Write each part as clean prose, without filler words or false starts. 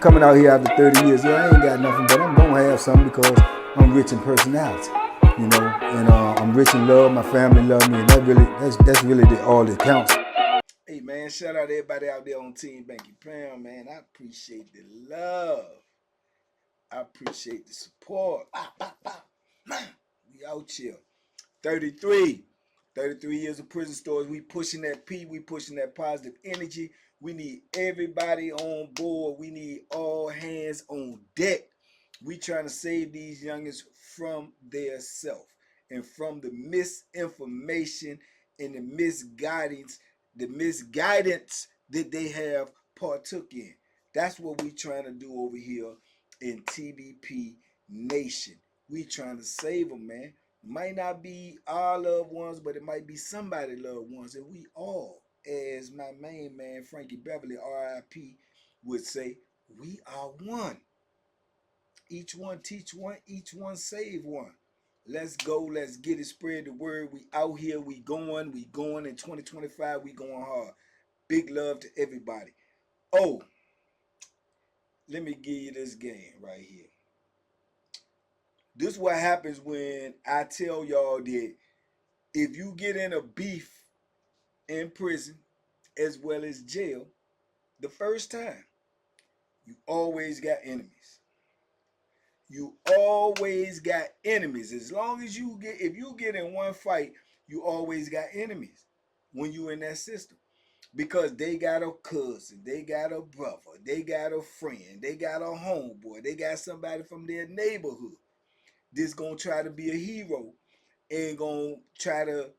coming out here after 30 years. Yeah, I ain't got nothing, but I'm gonna have something because I'm rich in personality, you know, and I'm rich in love. My family love me, and that's really all that counts. Hey man, shout out to everybody out there on Team Banky Pound, man. I appreciate the love. I appreciate the support. Man, we out here. 33. 33 years of prison stories. We pushing that P. We pushing that positive energy. We need everybody on board. We need all hands on deck. We trying to save these youngins from their self and from the misinformation and the misguidance that they have partook in. That's what we trying to do over here in TBP Nation. We trying to save them, man. Might not be our loved ones, but it might be somebody's loved ones. And we all, as my main man, Frankie Beverly, RIP, would say, we are one. Each one teach one, each one save one. Let's go, let's get it, spread the word. We out here, we going in 2025, we going hard. Big love to everybody. Oh, let me give you this game right here. This is what happens when I tell y'all that if you get in a beef in prison as well as jail, the first time, you always got enemies. You always got enemies. As long as if you get in one fight, you always got enemies when you in that system. Because they got a cousin, they got a brother, they got a friend, they got a homeboy, they got somebody from their neighborhood that's gonna try to be a hero and gonna try to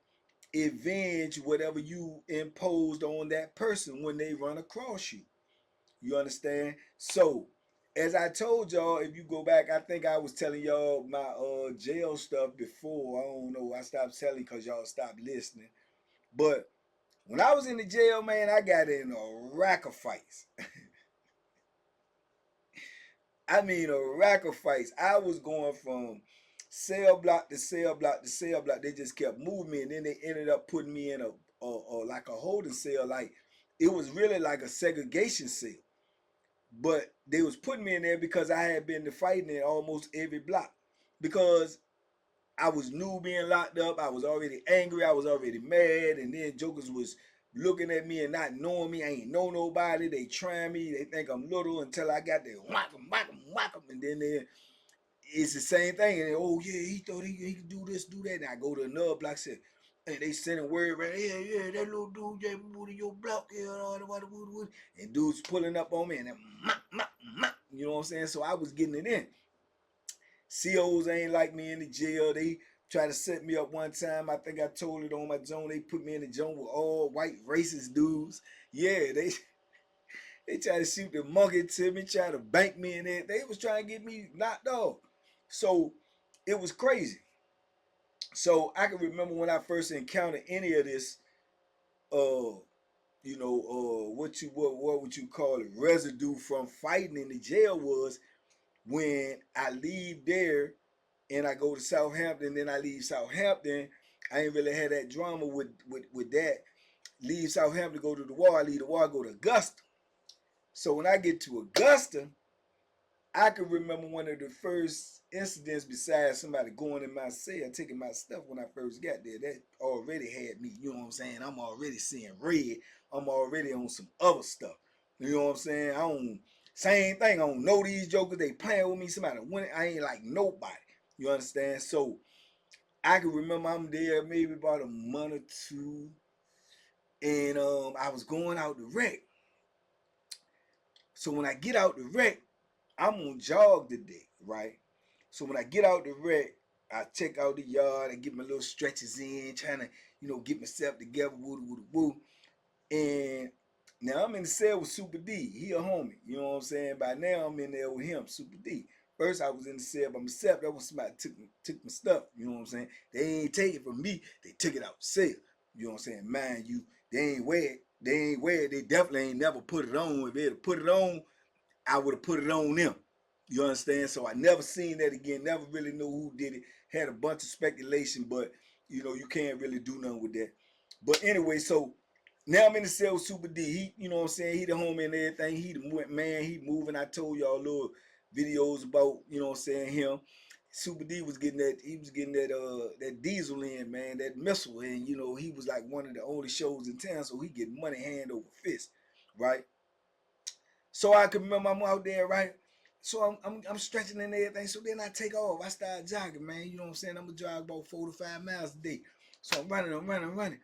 avenge whatever you imposed on that person when they run across you. You understand? So, as I told y'all, if you go back, I think I was telling y'all my jail stuff before. I don't know. I stopped telling because y'all stopped listening. But when I was in the jail, man, I got in a rack of fights. I mean, a rack of fights. I was going from cell block to cell block to cell block. They just kept moving me, and then they ended up putting me in a like a holding cell. Like it was really like a segregation cell. But they was putting me in there because I had been to fighting in almost every block. Because I was new being locked up. I was already angry. I was already mad. And then jokers was looking at me and not knowing me. I ain't know nobody. They trying me. They think I'm little until I got there. Whack them, whack them, whack them. And then it's the same thing. And then, oh, yeah, he thought he could do this, do that. And I go to another block, said, and they sending word right, yeah, that little dude just moved in your block, and dudes pulling up on me, and then, you know what I'm saying? So I was getting it in. COs ain't like me in the jail. They tried to set me up one time. I think I told it on my zone. They put me in the zone with all white racist dudes. Yeah, they tried to shoot the monkey to me, try to bank me in it. They was trying to get me knocked off. So it was crazy. So I can remember when I first encountered any of this, what would you call it, residue from fighting in the jail was when I leave there and I go to Southampton, then I leave Southampton. I ain't really had that drama with that. Leave Southampton, go to the war. I leave the war, go to Augusta. So when I get to Augusta, I can remember one of the first incidents besides somebody going in my cell, taking my stuff when I first got there. That already had me, you know what I'm saying? I'm already seeing red. I'm already on some other stuff. You know what I'm saying? I don't, same thing. I don't know these jokers. They playing with me. Somebody winning. I ain't like nobody. You understand? So I can remember I'm there maybe about a month or two. And I was going out the wreck. So when I get out the wreck, I'm on jog today, right? So when I get out the wreck, I check out the yard, I get my little stretches in, trying to, get myself together, woo. And now I'm in the cell with Super D. He a homie, you know what I'm saying? By now I'm in there with him, Super D. First I was in the cell by myself. That was somebody took my stuff, you know what I'm saying? They ain't take it from me, they took it out the cell. You know what I'm saying? Mind you, they ain't wear it. They definitely ain't never put it on. If they had put it on, I would have put it on them. You understand? So I never seen that again. Never really know who did it. Had a bunch of speculation, but you can't really do nothing with that. But anyway, so Now I'm in the cell with Super D. He, you know what I'm saying? He the homie and everything. He the went man. He moving. I told y'all little videos about, you know what I'm saying, him. Super D was getting that. He was getting that diesel in, man, that missile in. You know, he was like one of the only shows in town, so he get money hand over fist, right? So I can remember I'm out there, right? So I'm stretching and everything. So then I take off. I start jogging, man. You know what I'm saying? I'm gonna jog about 4 to 5 miles a day. So I'm running.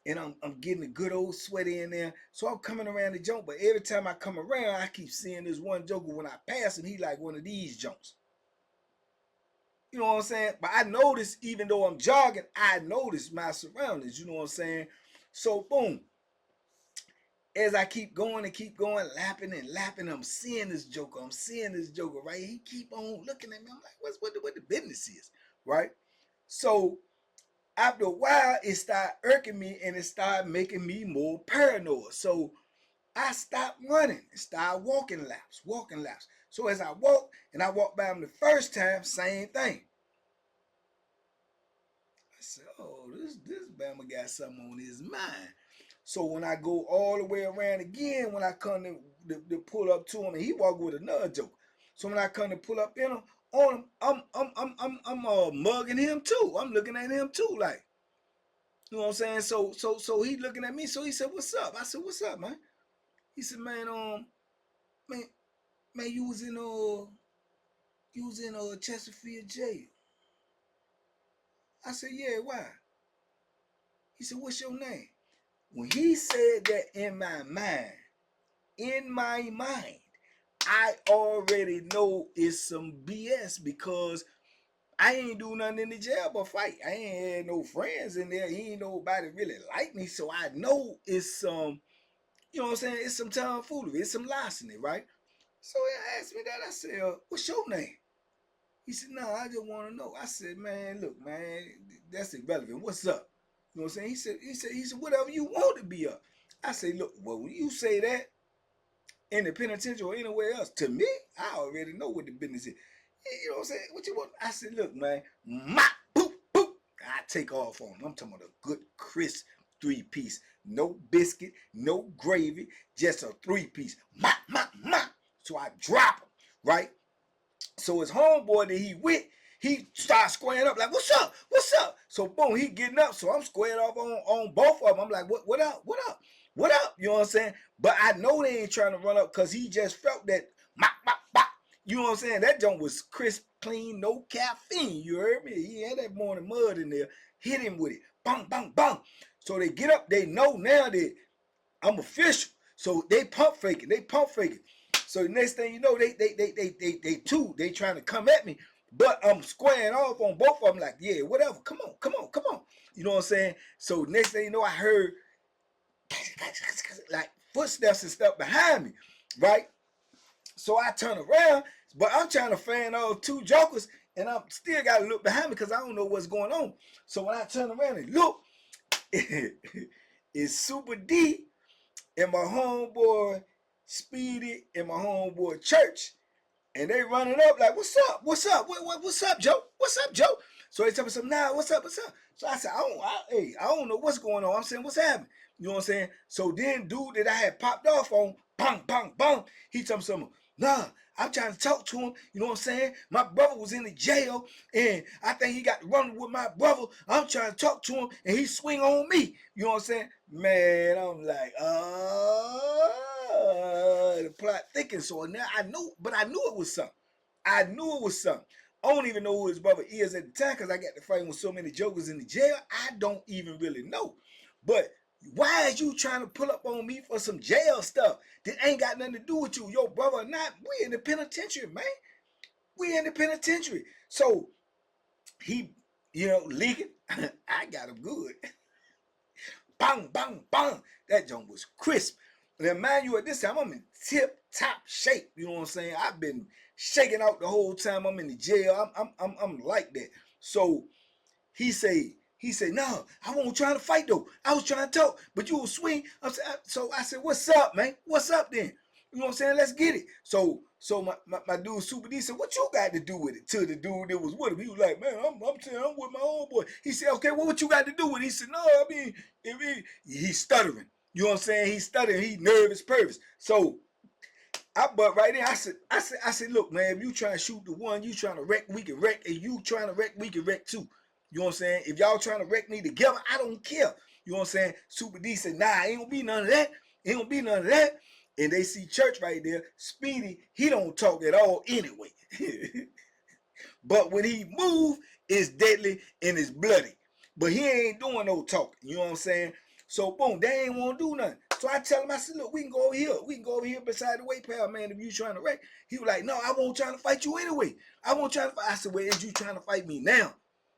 And I'm getting a good old sweaty in there. So I'm coming around the jump, but every time I come around, I keep seeing this one joker. When I pass him, he like one of these jumps. You know what I'm saying? But I notice, even though I'm jogging, I notice my surroundings. You know what I'm saying? So boom, as I keep going and keep going, lapping and lapping, I'm seeing this joker. I'm seeing this joker, right? He keep on looking at me. I'm like, what the business is, right? So after a while, it started irking me and it started making me more paranoid. So I stopped running and started walking laps. So as I walk and I walk by him the first time, same thing. I said, oh, this Bama got something on his mind. So when I go all the way around again, when I come to pull up to him, and he walk with another joke. So when I come to pull up in him, on him, I'm mugging him too. I'm looking at him too, like, you know what I'm saying? So he looking at me. So he said, "What's up?" I said, "What's up, man?" He said, "Man, man, man, you was in Chesterfield jail." I said, "Yeah, why?" He said, "What's your name?" When he said that in my mind, I already know it's some BS because I ain't do nothing in the jail but fight. I ain't had no friends in there. He ain't nobody really like me, so I know it's some, you know what I'm saying? It's some tomfoolery. It's some larceny, right? So he asked me that. I said, "What's your name?" He said, "No, I just want to know." I said, "Man, look, man, that's irrelevant. What's up?" You know what I'm saying? He said, "Whatever you want to be up." I said, "Look, well, when you say that in the penitentiary or anywhere else, to me, I already know what the business is. You know what I'm saying? What you want?" I said, "Look, man, boop, boop." I take off on him. I'm talking about a good, crisp 3-piece. No biscuit, no gravy, just a 3-piece. So I drop him, right? So his homeboy that he with, he starts squaring up like, "What's up? What's up?" So boom, he getting up. So I'm squared off on both of them. I'm like, what up? What up? What up? You know what I'm saying? But I know they ain't trying to run up because he just felt that mop, mop, mop. You know what I'm saying? That junk was crisp, clean, no caffeine. You heard me? He had that morning mud in there. Hit him with it. Bang, bang, bang. So they get up. They know now that I'm official. So they pump faking. They pump faking. So the next thing you know, they trying to come at me. But I'm squaring off on both of them like, yeah, whatever. Come on, come on, come on. You know what I'm saying? So next thing you know, I heard like footsteps and stuff behind me, right? So I turn around, but I'm trying to fan off two jokers, and I'm still got to look behind me because I don't know what's going on. So when I turn around and look, it's Super D and my homeboy Speedy and my homeboy Church. And they running up like, "What's up? What's up? What's up, Joe? What's up, Joe?" So they tell me something, "Nah, what's up? What's up?" So I said, I don't know what's going on. I'm saying, "What's happening?" You know what I'm saying? So then dude that I had popped off on, bang, bang, bang, he told me something, "Nah, I'm trying to talk to him." You know what I'm saying? My brother was in the jail and I think he got to run with my brother. I'm trying to talk to him and he swing on me. You know what I'm saying? Man, I'm like, the plot thickens. So now I knew, but I knew it was something. I knew it was something. I don't even know who his brother is at the time because I got to fighting with so many jokers in the jail. I don't even really know. But why is you trying to pull up on me for some jail stuff that ain't got nothing to do with you, your brother or not? We in the penitentiary, man. We in the penitentiary. So he, leaking. I got him good. Bang, bang, bang. That junk was crisp. And mind you, at this time, I'm in tip-top shape. You know what I'm saying? I've been shaking out the whole time I'm in the jail. I'm like that. So he said, "No, I wasn't trying to fight though. I was trying to talk, but you will swing." So I said, "What's up, man? What's up then?" You know what I'm saying? Let's get it. So my dude Super D said, "What you got to do with it?" To the dude that was with him, he was like, "Man, I'm saying I'm with my own boy." He said, "Okay, well, what you got to do with it?" He said, "No, I mean, he's stuttering." You know what I'm saying? He's studying, he nervous, purpose. So I butt right in. I said, look, man, if you trying to shoot the one, you trying to wreck, we can wreck. If you trying to wreck, we can wreck too. You know what I'm saying? If y'all trying to wreck me together, I don't care. You know what I'm saying? Super D said, nah, ain't gonna be none of that. Ain't gonna be none of that. And they see Church right there. Speedy, he don't talk at all anyway. But when he move, it's deadly and it's bloody. But he ain't doing no talking. You know what I'm saying? So boom, they ain't want to do nothing. So I tell him, I said, look, we can go over here. We can go over here beside the weight pal, man, if you trying to wreck. He was like, no, I won't try to fight you anyway. I won't try to fight. I said, well, is you trying to fight me now?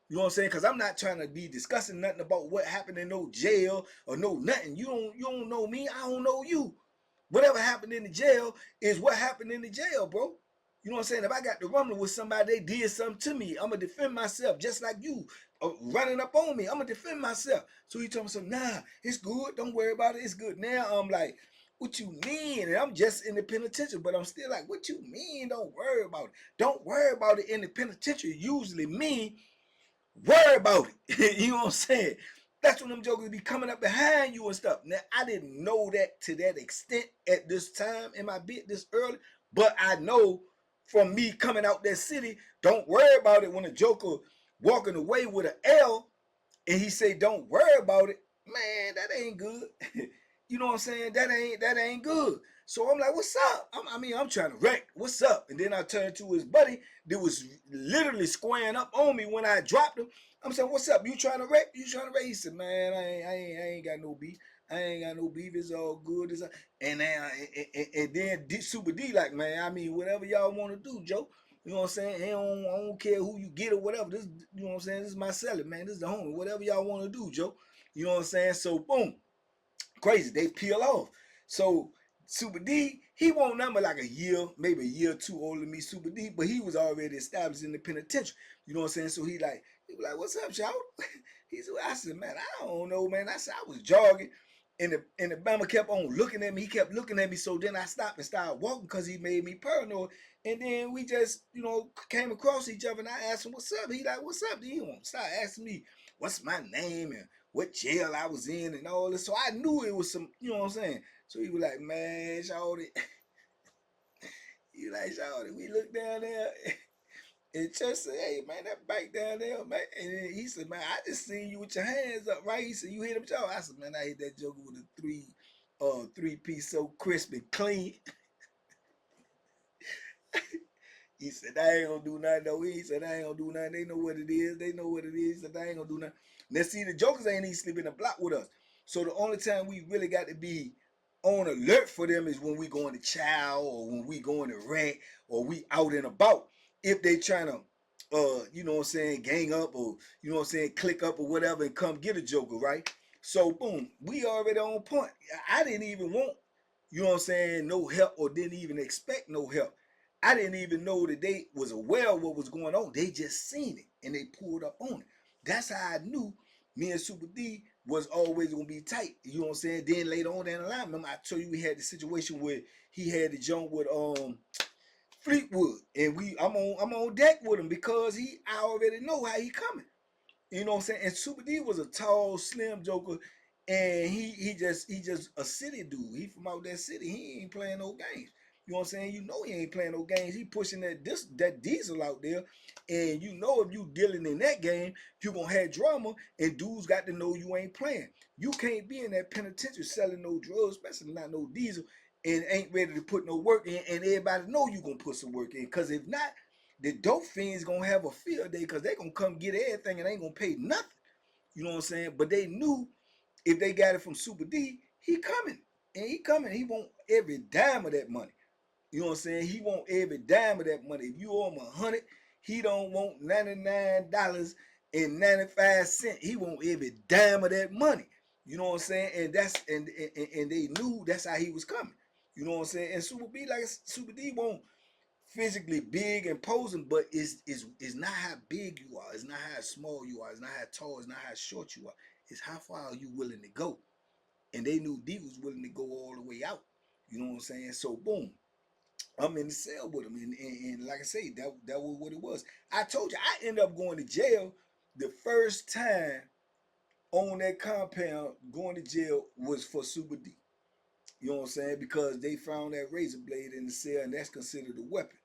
You know what I'm saying? Because I'm not trying to be discussing nothing about what happened in no jail or no nothing. You don't know me. I don't know you. Whatever happened in the jail is what happened in the jail, bro. You know what I'm saying? If I got to rumble with somebody, they did something to me, I'm going to defend myself just like you running up on me. I'm going to defend myself. So he told me, so, nah, it's good. Don't worry about it. It's good. Now I'm like, what you mean? And I'm just in the penitentiary, but I'm still like, what you mean? Don't worry about it. Don't worry about it in the penitentiary usually mean worry about it. You know what I'm saying? That's when them jokers be coming up behind you and stuff. Now, I didn't know that to that extent at this time in my bit this early, but I know from me coming out that city, don't worry about it when a joker walking away with an L and he say, don't worry about it, man, that ain't good. You know what I'm saying? That ain't good. So I'm like, what's up? I'm trying to wreck. What's up? And then I turned to his buddy that was literally squaring up on me when I dropped him. I'm saying, what's up? You trying to wreck? You trying to wreck? He said, man, I ain't got no beef. I ain't got no beef. It's all good. And then Super D like, man, I mean, whatever y'all want to do, Joe. You know what I'm saying? I don't care who you get or whatever. This, you know what I'm saying? This is my cellar, man. This is the homie. Whatever y'all want to do, Joe. You know what I'm saying? So boom, crazy. They peel off. So Super D, he won't number like a year, maybe a year or two older than me, Super D, but he was already established in the penitentiary. You know what I'm saying? So he was like, what's up, y'all? I said, man, I don't know, man. I said, I was jogging. And the Bama kept on looking at me. He kept looking at me. So then I stopped and started walking because he made me paranoid. And then we just, came across each other and I asked him, what's up? He like, what's up? Then he won't start asking me what's my name and what jail I was in and all this. So I knew it was some, you know what I'm saying? So he was like, man, shawty. He like, shawty, we look down there. And Church said, hey, man, that bike down there, man. And then he said, man, I just seen you with your hands up, right? He said, you hit him, Joe. I said, man, I hit that joker with a three-piece so crisp and clean. He said, I ain't gonna do nothing though. He said, I ain't gonna do nothing. They know what it is. They know what it is. He said, I ain't gonna do nothing. Now, see, the jokers ain't even sleeping in the block with us. So the only time we really got to be on alert for them is when we going to chow or when we going to rent or we out and about. If they trying to, you know what I'm saying, gang up or, you know what I'm saying, click up or whatever and come get a joker, right? So, boom, we already on point. I didn't even want, you know what I'm saying, no help or didn't even expect no help. I didn't even know that they was aware of what was going on. They just seen it and they pulled up on it. That's how I knew me and Super D was always gonna be tight. You know what I'm saying? Then later on down the line, remember I told you we had the situation where he had the jump with Fleetwood, and I'm on deck with him because I already know how he coming. You know what I'm saying? And Super D was a tall, slim joker, and he just a city dude. He from out that city. He ain't playing no games. You know what I'm saying? You know he ain't playing no games. He pushing that diesel out there, and you know if you dealing in that game, you gonna have drama, and dudes got to know you ain't playing. You can't be in that penitentiary selling no drugs, especially not no diesel, and ain't ready to put no work in, and everybody know you gonna put some work in. Cause if not, the dope fiends gonna have a field day because they gonna come get everything and they ain't gonna pay nothing. You know what I'm saying? But they knew if they got it from Super D, he coming. And he coming. He want every dime of that money. You know what I'm saying? He want every dime of that money. If you owe him 100, he don't want $99.95. He want every dime of that money. You know what I'm saying? And and they knew that's how he was coming. You know what I'm saying? And Super D won't physically big and posing, but it's not how big you are. It's not how small you are. It's not how tall. It's not how short you are. It's how far are you willing to go. And they knew D was willing to go all the way out. You know what I'm saying? So boom, I'm in the cell with him, and like I say, that was what it was. I told you I ended up going to jail the first time on that compound going to jail was for Super D. You know what I'm saying? Because they found that razor blade in the cell, and that's considered a weapon.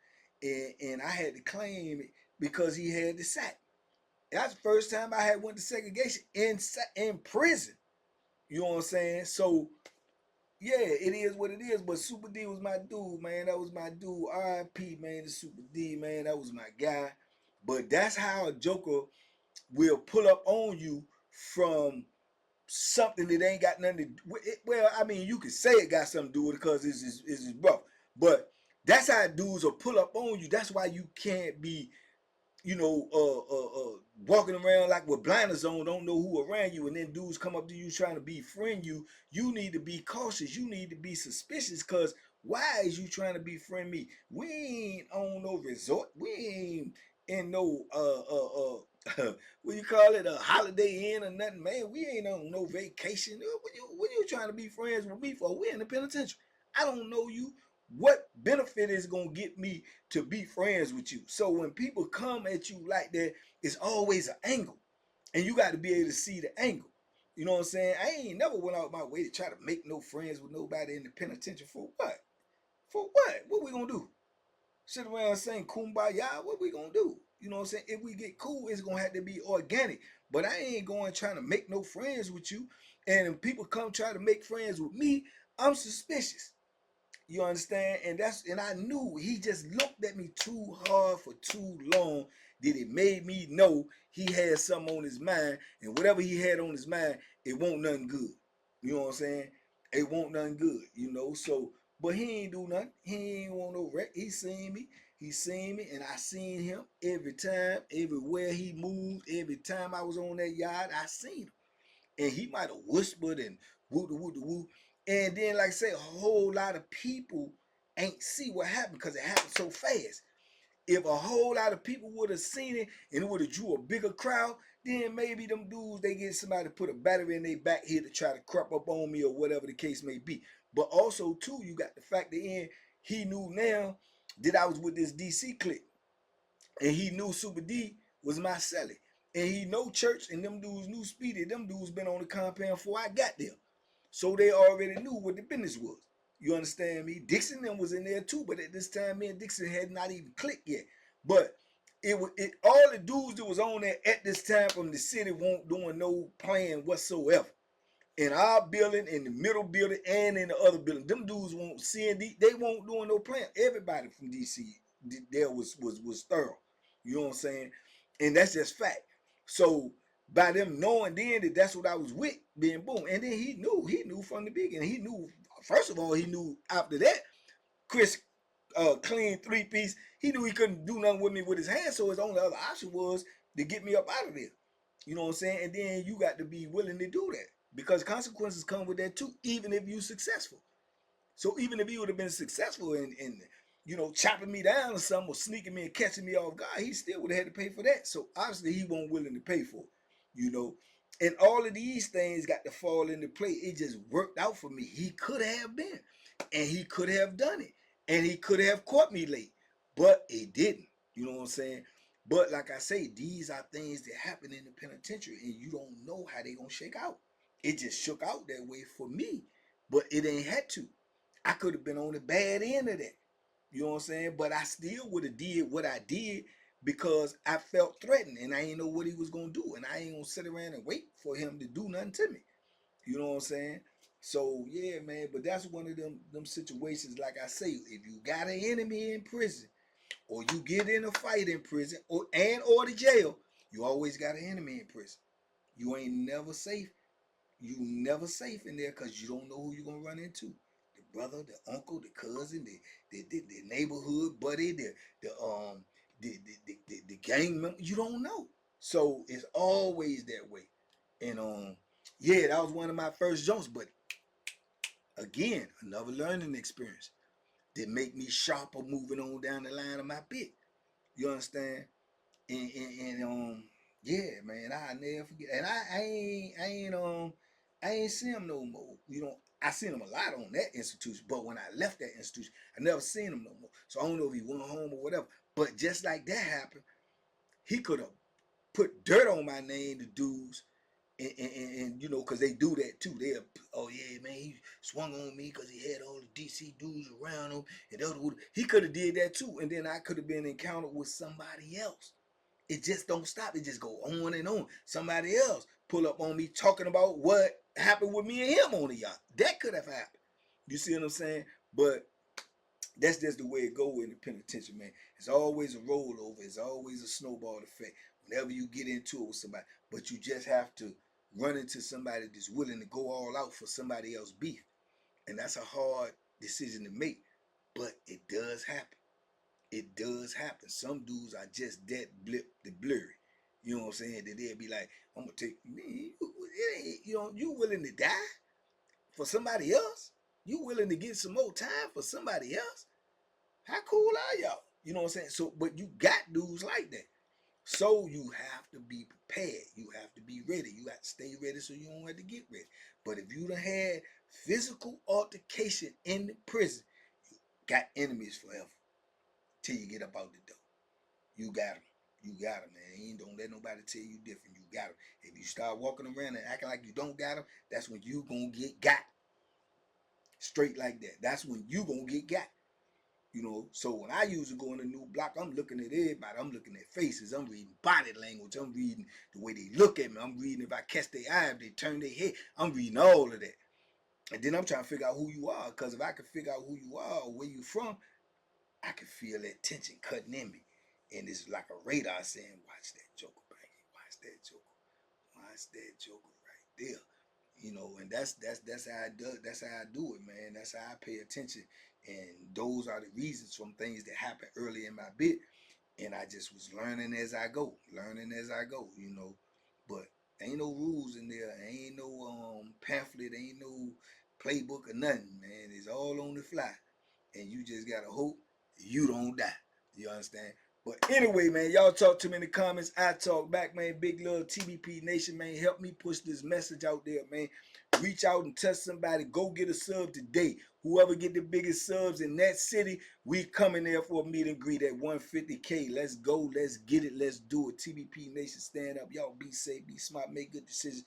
And I had to claim it because he had the sack. That's the first time I had went to segregation in prison. You know what I'm saying? So yeah, it is what it is. But Super D was my dude, man. That was my dude. R.I.P. man, the Super D, man. That was my guy. But that's how a Joker will pull up on you from something that ain't got nothing to do with it. Well, I mean, you could say it got something to do with it because it's rough. But that's how dudes will pull up on you. That's why you can't be walking around like with blinders on, don't know who around you, and then dudes come up to you trying to befriend you. You need to be cautious. You need to be suspicious, because why is you trying to befriend me? We ain't on no resort. We ain't in no what you call it, a Holiday Inn or nothing, man. We ain't on no vacation. What you trying to be friends with me for? We in the penitentiary. I don't know you. What benefit is gonna get me to be friends with you? So when people come at you like that, it's always an angle, and you got to be able to see the angle. You know what I'm saying? I ain't never went out my way to try to make no friends with nobody in the penitentiary. For what? For what? What we gonna do? Sit around saying kumbaya? What we gonna do? You know what I'm saying? If we get cool, it's gonna have to be organic. But I ain't going trying to make no friends with you. And if people come try to make friends with me, I'm suspicious. You understand? And I knew he just looked at me too hard for too long that it made me know he had something on his mind, and whatever he had on his mind, it won't nothing good. You know what I'm saying? It won't nothing good. So but he ain't do nothing. He ain't want no wreck. He seen me, and I seen him every time, everywhere he moved, every time I was on that yard, I seen him. And he might have whispered and woo woo woo. And then, like I say, a whole lot of people ain't see what happened because it happened so fast. If a whole lot of people would have seen it and it would have drew a bigger crowd, then maybe them dudes, they get somebody to put a battery in their back here to try to crop up on me or whatever the case may be. But also, too, you got the fact that he knew now that I was with this DC clique. And he knew Super D was my celly. And he know Church, and them dudes knew Speedy. Them dudes been on the compound before I got there. So they already knew what the business was. You understand me? Dixon them was in there too, but at this time, me and Dixon had not even clicked yet. But all the dudes that was on there at this time from the city weren't doing no plan whatsoever. In our building, in the middle building, and in the other building, them dudes won't CND. They won't doing no plan. Everybody from DC there was thorough. You know what I'm saying? And that's just fact. So by them knowing then that that's what I was with, being boom, and then he knew from the beginning. He knew, first of all, he knew after that, Chris clean 3-piece. He knew he couldn't do nothing with me with his hands, so his only other option was to get me up out of there. You know what I'm saying? And then you got to be willing to do that, because consequences come with that too, even if you're successful. So even if he would have been successful in chopping me down or something, or sneaking me and catching me off guard, he still would have had to pay for that. So obviously he wasn't willing to pay for it, you know. And all of these things got to fall into play. It just worked out for me. He could have been, and he could have done it, and he could have caught me late, but it didn't. You know what I'm saying? But like I say, these are things that happen in the penitentiary, and you don't know how they gonna shake out. It just shook out that way for me, but it ain't had to. I could have been on the bad end of that. You know what I'm saying? But I still would have did what I did because I felt threatened, and I ain't know what he was gonna do, and I ain't gonna sit around and wait for him to do nothing to me. You know what I'm saying? So yeah, man. But that's one of them situations. Like I say, if you got an enemy in prison, or you get in a fight in prison, or the jail, you always got an enemy in prison. You ain't never safe. You never safe in there, because you don't know who you're gonna run into. The brother, the uncle, the cousin, the neighborhood buddy, the gang member. You don't know. So it's always that way. And yeah, that was one of my first jumps. But again, another learning experience that make me sharper moving on down the line of my pick. You understand? And yeah, man, I never forget. And I ain't see him no more. I seen him a lot on that institution, but when I left that institution, I never seen him no more. So I don't know if he went home or whatever. But just like that happened, he could have put dirt on my name to dudes And you know, because they do that too. They're, oh yeah, man, he swung on me because he had all the DC dudes around him, and he could have did that too, and then I could have been encountered with somebody else. It just don't stop. It just go on and on. Somebody else pull up on me talking about what happened with me and him on the yacht. That could have happened. You see what I'm saying? But that's just the way it go in the penitentiary, man. It's always a rollover. It's always a snowball effect. Whenever you get into it with somebody, but you just have to run into somebody that's willing to go all out for somebody else's beef, and that's a hard decision to make. But it does happen. It does happen. Some dudes are just that blurry. You know what I'm saying? That they'll be like, I'm gonna take me. You know, you willing to die for somebody else? You willing to get some more time for somebody else? How cool are y'all? You know what I'm saying? So, but you got dudes like that. So you have to be prepared. You have to be ready. You have to stay ready so you don't have to get ready. But if you done had physical altercation in the prison, you got enemies forever till you get up out the door. You got them. You got them, man. Don't let nobody tell you different. You got them. If you start walking around and acting like you don't got them, that's when you gonna get got. Straight like that. That's when you gonna get got. You know, so when I usually go in a new block, I'm looking at everybody. I'm looking at faces. I'm reading body language. I'm reading the way they look at me. I'm reading if I catch their eye, if they turn their head. I'm reading all of that. And then I'm trying to figure out who you are. Because if I can figure out who you are or where you from, I can feel that tension cutting in me. And it's like a radar saying, watch that joker, Banky. Watch that joker. Watch that joker right there. You know, and that's how I do. That's how I do it, man. That's how I pay attention, and those are the reasons from things that happened early in my bit, and I just was learning as I go, you know. But ain't no rules in there, ain't no pamphlet, ain't no playbook or nothing, man. It's all on the fly, and you just gotta hope you don't die. You understand? But anyway, man, y'all talk to me in the comments. I talk back, man. Big love, TBP Nation, man. Help me push this message out there, man. Reach out and touch somebody. Go get a sub today. Whoever get the biggest subs in that city, we coming there for a meet and greet at 150K. Let's go. Let's get it. Let's do it. TBP Nation, stand up. Y'all be safe, be smart, make good decisions.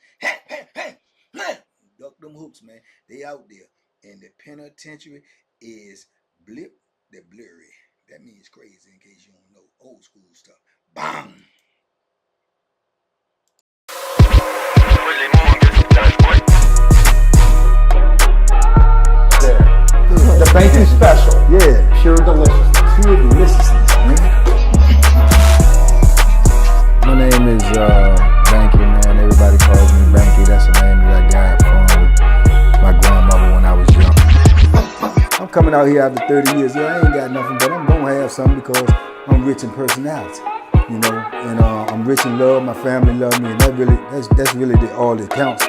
Duck them hooks, man. They out there. And the penitentiary is blip the blurry. That means crazy in case you don't know old school stuff. Bang! The Banky special. Yeah. Pure deliciousness. Pure deliciousness, man. My name is Banky, man. Everybody calls me Banky. That's a name that I got from my grandmother when I was young. I'm coming out here after 30 years. Yeah, I ain't got nothing, but I'm gonna have something because I'm rich in personality, you know, and I'm rich in love. My family love me, and that's really all that counts.